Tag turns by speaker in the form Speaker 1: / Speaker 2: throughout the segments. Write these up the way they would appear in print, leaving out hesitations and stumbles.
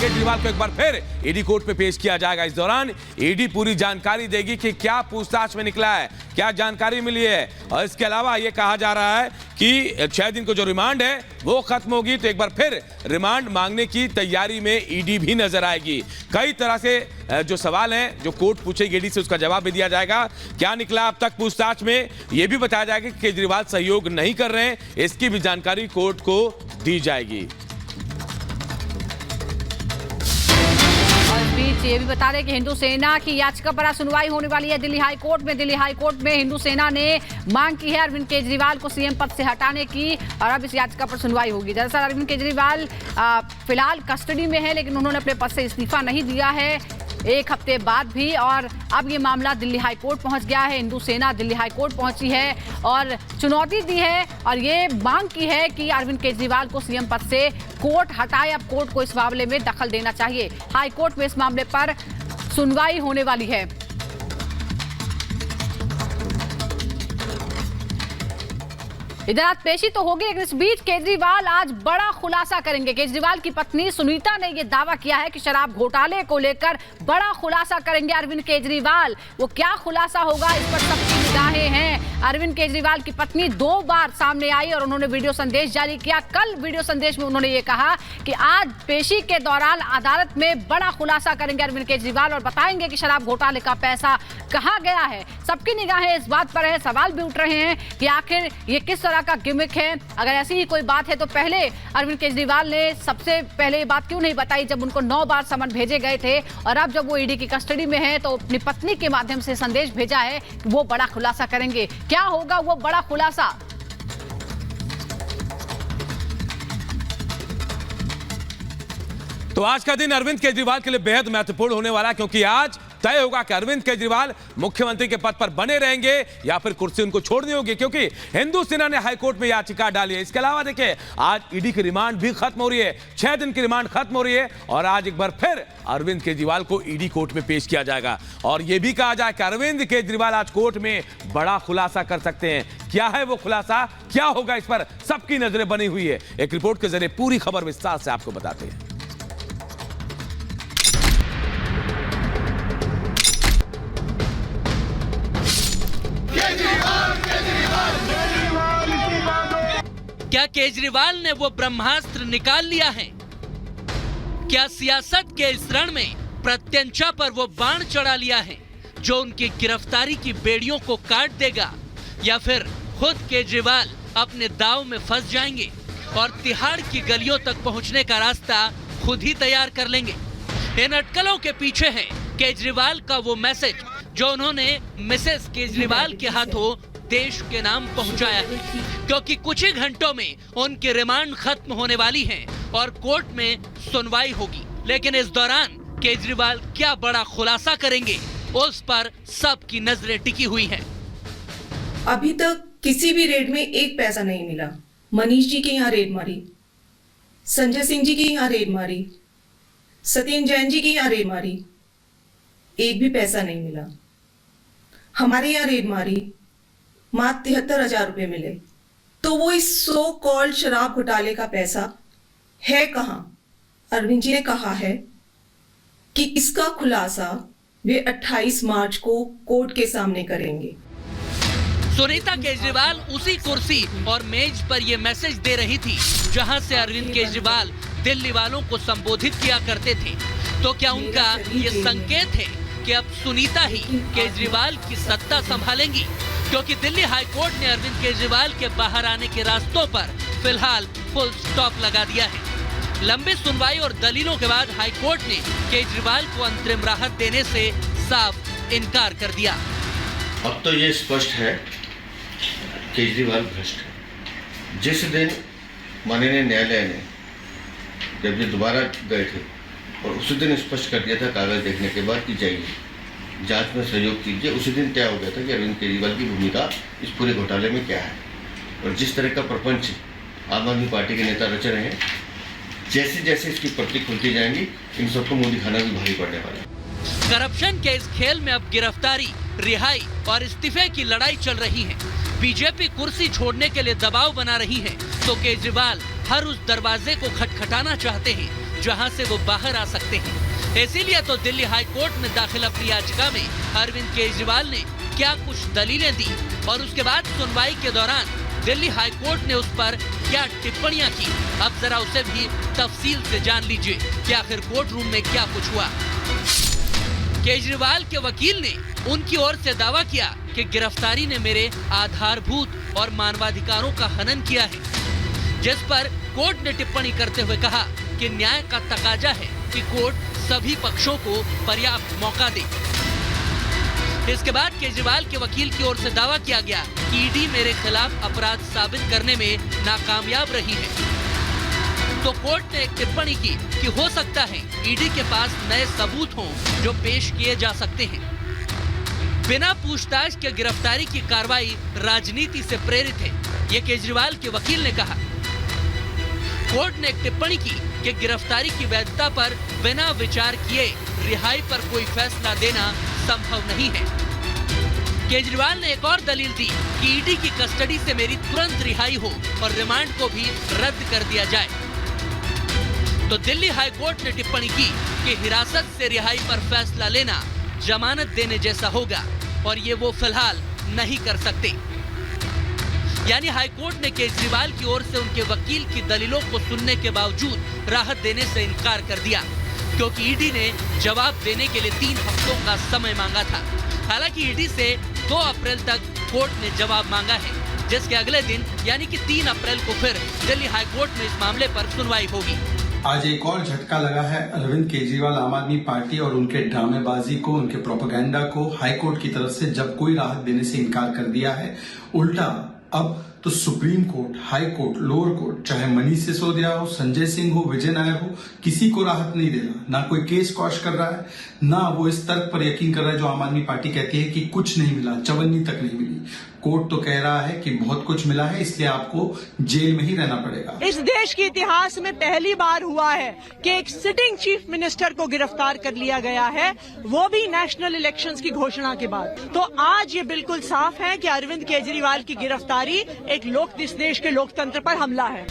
Speaker 1: केजरीवाल को एक बार फिर ईडी कोर्ट में पेश किया जाएगा। इस दौरान ईडी पूरी जानकारी देगी कि क्या पूछताछ में निकला है, क्या जानकारी मिली है। और इसके अलावा यह कहा जा रहा है कि 6 दिन को जो रिमांड है वो खत्म होगी तो एक बार फिर रिमांड मांगने की तैयारी में ईडी भी नजर आएगी। कई तरह से जो सवाल हैं जो कोर्ट पूछेगी ईडी से, उसका जवाब भी दिया जाएगा। क्या निकला अब तक पूछताछ में, यह भी बताया जाएगा कि केजरीवाल सहयोग नहीं कर रहे हैं, इसकी भी जानकारी कोर्ट को दी जाएगी।
Speaker 2: ये भी बता दें कि हिंदू सेना की याचिका पर आज सुनवाई होने वाली है दिल्ली हाई कोर्ट में। दिल्ली हाई कोर्ट में हिंदू सेना ने मांग की है अरविंद केजरीवाल को सीएम पद से हटाने की और अब इस याचिका पर सुनवाई होगी। दरअसल अरविंद केजरीवाल फिलहाल कस्टडी में है, लेकिन उन्होंने अपने पद से इस्तीफा नहीं दिया है एक हफ्ते बाद भी, और अब ये मामला दिल्ली हाई कोर्ट पहुंच गया है। हिंदू सेना दिल्ली हाई कोर्ट पहुंची है और चुनौती दी है और ये मांग की है कि अरविंद केजरीवाल को सीएम पद से कोर्ट हटाए। अब कोर्ट को इस मामले में दखल देना चाहिए। हाई कोर्ट में इस मामले पर सुनवाई होने वाली है। इधर आज पेशी तो होगी, लेकिन इस बीच केजरीवाल आज बड़ा खुलासा करेंगे। केजरीवाल की पत्नी सुनीता ने यह दावा किया है कि शराब घोटाले को लेकर बड़ा खुलासा करेंगे अरविंद केजरीवाल। वो क्या खुलासा होगा, इस पर सबकी निगाहें हैं। अरविंद केजरीवाल की पत्नी 2 बार सामने आई और उन्होंने वीडियो संदेश जारी किया। कल वीडियो संदेश में उन्होंने ये कहा कि आज पेशी के दौरान अदालत में बड़ा खुलासा करेंगे अरविंद केजरीवाल और बताएंगे कि शराब घोटाले का पैसा कहां गया है। सबकी निगाहें इस बात पर है। सवाल भी उठ रहे हैं कि आखिर ये किस तरह का गिमिक है। अगर ऐसी ही कोई बात है तो पहले अरविंद केजरीवाल ने सबसे पहले ये बात क्यों नहीं बताई जब उनको 9 बार समन भेजे गए थे, और अब जब वो ईडी की कस्टडी में है तो अपनी पत्नी के माध्यम से संदेश भेजा है कि वो बड़ा खुलासा करेंगे। क्या होगा वो बड़ा खुलासा?
Speaker 1: तो आज का दिन अरविंद केजरीवाल के लिए बेहद महत्वपूर्ण होने वाला है, क्योंकि आज तय होगा कि अरविंद केजरीवाल मुख्यमंत्री के पद पर बने रहेंगे या फिर कुर्सी उनको छोड़नी होगी, क्योंकि हिंदू सेना ने हाईकोर्ट में याचिका डाली है। इसके अलावा देखिए आज ईडी की रिमांड भी खत्म हो रही है, 6 दिन की रिमांड खत्म हो रही है और आज एक बार फिर अरविंद केजरीवाल को ईडी कोर्ट में पेश किया जाएगा। और यह भी कहा जाए कि अरविंद केजरीवाल आज कोर्ट में बड़ा खुलासा कर सकते हैं। क्या है वो खुलासा, क्या होगा, इस पर सबकी नजरें बनी हुई है। एक रिपोर्ट के जरिए पूरी खबर विस्तार से आपको बताते हैं।
Speaker 3: क्या केजरीवाल ने वो ब्रह्मास्त्र निकाल लिया है? क्या सियासत के इस रण में प्रत्यंचा पर वो बाण चढ़ा लिया है जो उनकी गिरफ्तारी की बेड़ियों को काट देगा, या फिर खुद केजरीवाल अपने दांव में फंस जाएंगे और तिहाड़ की गलियों तक पहुंचने का रास्ता खुद ही तैयार कर लेंगे? इन अटकलों के पीछे है केजरीवाल का वो मैसेज जो उन्होंने मिसेस केजरीवाल के हाथों देश के नाम पहुंचाया है, क्योंकि कुछ ही घंटों में उनकी रिमांड खत्म होने वाली है और कोर्ट में सुनवाई होगी। लेकिन इस दौरान केजरीवाल क्या बड़ा खुलासा करेंगे, उस पर सबकी नजरें टिकी हुई हैं।
Speaker 4: अभी तक किसी भी रेड में एक पैसा नहीं मिला। मनीष जी के यहाँ रेड मारी, संजय सिंह जी के यहाँ रेड मारी, सत्येंद्र जैन जी के यहाँ रेड मारी, एक भी पैसा नहीं मिला। हमारे यहाँ रेड मारी, मात्र 73,000 रुपए मिले। तो वो इस सो कॉल्ड शराब घोटाले का पैसा है कहां? अरविंद जी ने कहा है कि इसका खुलासा वे 28 मार्च को कोर्ट के सामने करेंगे।
Speaker 3: सुनीता केजरीवाल उसी कुर्सी और मेज पर ये मैसेज दे रही थी जहां से अरविंद केजरीवाल दिल्ली वालों को संबोधित किया करते थे। तो क्या उनका ये संकेत है कि अब सुनीता ही केजरीवाल की सत्ता संभालेंगी? क्योंकि दिल्ली हाई कोर्ट ने अरविंद केजरीवाल के बाहर आने के रास्तों पर फिलहाल फुल स्टॉप लगा दिया है। लंबी सुनवाई और दलीलों के बाद हाई कोर्ट ने केजरीवाल को अंतरिम राहत देने से साफ इनकार कर दिया।
Speaker 5: अब तो ये स्पष्ट है केजरीवाल भ्रष्ट है। जिस दिन माननीय न्यायालय ने जब ये दोबारा गए थे और उसी दिन स्पष्ट कर दिया था कागज देखने के बाद कि जाइए जांच में सहयोग कीजिए, उसी दिन तय हो गया था कि अरविंद केजरीवाल की भूमिका इस पूरे घोटाले में क्या है। और जिस तरह का प्रपंच आम आदमी पार्टी के नेता रच रहे हैं, जैसे जैसे इसकी पट्टी खुलती जाएंगी इन सबको मोदी खाना भी भारी पड़ने वाला है।
Speaker 3: करप्शन के इस खेल में अब गिरफ्तारी, रिहाई और इस्तीफे की लड़ाई चल रही है। बीजेपी कुर्सी छोड़ने के लिए दबाव बना रही है तो केजरीवाल हर उस दरवाजे को खटखटाना चाहते हैं जहां से वो बाहर आ सकते हैं। इसीलिए तो दिल्ली हाई कोर्ट में दाखिल अपनी याचिका में अरविंद केजरीवाल ने क्या कुछ दलीलें दी और उसके बाद सुनवाई के दौरान दिल्ली हाई कोर्ट ने उस पर क्या टिप्पणियां की। अब जरा उसे भी तफसील से जान लीजिए कि आखिर कोर्ट रूम में क्या कुछ हुआ। केजरीवाल के वकील ने उनकी ओर से दावा किया कि गिरफ्तारी ने मेरे आधारभूत और मानवाधिकारों का हनन किया है, जिस पर कोर्ट ने टिप्पणी करते हुए कहा कि न्याय का तकाजा है कि कोर्ट सभी पक्षों को पर्याप्त मौका दे। इसके बाद केजरीवाल के वकील की ओर से दावा किया गया कि ईडी मेरे खिलाफ अपराध साबित करने में नाकामयाब रही है। तो कोर्ट ने एक टिप्पणी की कि हो सकता है ईडी के पास नए सबूत हों जो पेश किए जा सकते हैं। बिना पूछताछ के गिरफ्तारी की कार्रवाई राजनीति से प्रेरित है, ये केजरीवाल के वकील ने कहा। कोर्ट ने एक टिप्पणी की कि गिरफ्तारी की वैधता पर बिना विचार किए रिहाई पर कोई फैसला देना संभव नहीं है। केजरीवाल ने एक और दलील दी कि ईडी की कस्टडी से मेरी तुरंत रिहाई हो और रिमांड को भी रद्द कर दिया जाए। तो दिल्ली हाई कोर्ट ने टिप्पणी की कि हिरासत से रिहाई पर फैसला लेना जमानत देने जैसा होगा और ये वो फिलहाल नहीं कर सकते। यानी हाई कोर्ट ने केजरीवाल की ओर से उनके वकील की दलीलों को सुनने के बावजूद राहत देने से इनकार कर दिया, क्योंकि ईडी ने जवाब देने के लिए 3 हफ्तों का समय मांगा था। हालांकि ईडी से 2 अप्रैल तक कोर्ट ने जवाब मांगा है, जिसके अगले दिन यानी कि 3 अप्रैल को फिर दिल्ली हाई कोर्ट में इस मामले पर सुनवाई होगी।
Speaker 6: आज एक और झटका लगा है अरविंद केजरीवाल आम आदमी पार्टी और उनके ड्रामेबाजी को, उनके प्रोपेगेंडा को हाईकोर्ट की तरफ से जब कोई राहत देने से इनकार कर दिया है। उल्टा अब तो supreme court, high court, lower court, चाहे मनीष सिसोदिया हो, संजय सिंह हो, विजय नायर हो, किसी को राहत नहीं दे रहा। ना कोई केस क्वॉश कर रहा है, ना वो इस तर्क पर यकीन कर रहा है जो आम आदमी पार्टी कहती है कि कुछ नहीं मिला, चवन्नी तक नहीं मिली। कोर्ट तो कह रहा है कि बहुत कुछ मिला है, इसलिए आपको जेल में ही रहना पड़ेगा।
Speaker 7: इस देश के इतिहास में पहली बार हुआ है कि एक सिटिंग चीफ मिनिस्टर को गिरफ्तार कर लिया गया है, वो भी नेशनल इलेक्शंस की घोषणा के बाद। तो आज ये बिल्कुल साफ है कि अरविंद केजरीवाल की गिरफ्तारी एक इस देश के लोकतंत्र पर हमला है।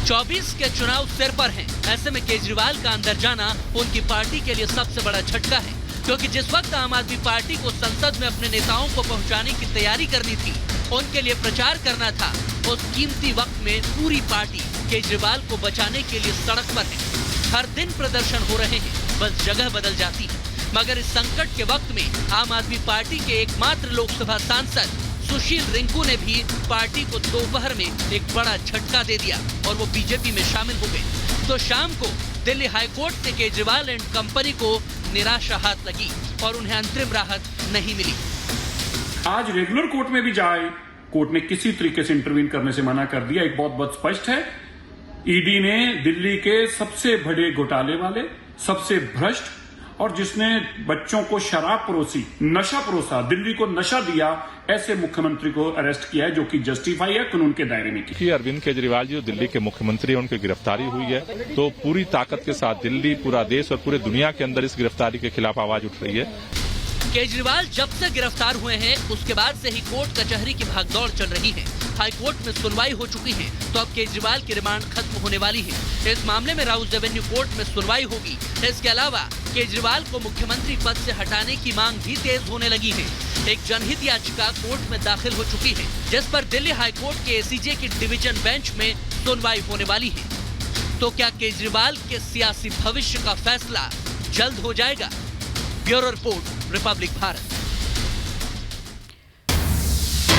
Speaker 3: 24 के चुनाव सिर पर हैं। ऐसे में केजरीवाल का अंदर जाना उनकी पार्टी के लिए सबसे बड़ा झटका है, क्योंकि जिस वक्त आम आदमी पार्टी को संसद में अपने नेताओं को पहुंचाने की तैयारी करनी थी, उनके लिए प्रचार करना था, उस कीमती वक्त में पूरी पार्टी केजरीवाल को बचाने के लिए सड़क पर है। हर दिन प्रदर्शन हो रहे हैं, बस जगह बदल जाती है। मगर इस संकट के वक्त में आम आदमी पार्टी के एकमात्र लोकसभा सांसद सुशील रिंकू ने भी पार्टी को दोपहर में एक बड़ा झटका दे दिया और वो बीजेपी में शामिल हो गए। तो शाम को दिल्ली हाई कोर्ट से केजरीवाल एंड कंपनी को निराशा हाथ लगी और उन्हें अंतरिम राहत नहीं मिली।
Speaker 8: आज रेगुलर कोर्ट में भी जाए, कोर्ट ने किसी तरीके से इंटरवीन करने से मना कर दिया। एक बहुत स्पष्ट है, ईडी ने दिल्ली के सबसे बड़े घोटाले वाले, सबसे भ्रष्ट और जिसने बच्चों को शराब परोसी, नशा परोसा, दिल्ली को नशा दिया, ऐसे मुख्यमंत्री को अरेस्ट किया है, जो कि जस्टिफाई है, कानून के दायरे में की।
Speaker 9: अरविंद केजरीवाल जो दिल्ली के मुख्यमंत्री हैं, उनकी गिरफ्तारी हुई है, तो पूरी ताकत के साथ दिल्ली, पूरा देश और पूरे दुनिया के अंदर इस गिरफ्तारी के खिलाफ आवाज उठ रही है।
Speaker 3: केजरीवाल जब से गिरफ्तार हुए हैं, उसके बाद से ही कोर्ट कचहरी की भागदौड़ चल रही है। हाई कोर्ट में सुनवाई हो चुकी है, तो अब केजरीवाल की रिमांड खत्म होने वाली है। इस मामले में राउस एवेन्यू कोर्ट में सुनवाई होगी। इसके अलावा केजरीवाल को मुख्यमंत्री पद से हटाने की मांग भी तेज होने लगी है। एक जनहित याचिका कोर्ट में दाखिल हो चुकी है, जिस पर दिल्ली हाई कोर्ट के एसीजे की डिवीजन बेंच में सुनवाई होने वाली है। तो क्या केजरीवाल के सियासी भविष्य का फैसला जल्द हो जाएगा? Bureau report, Republic Bharat.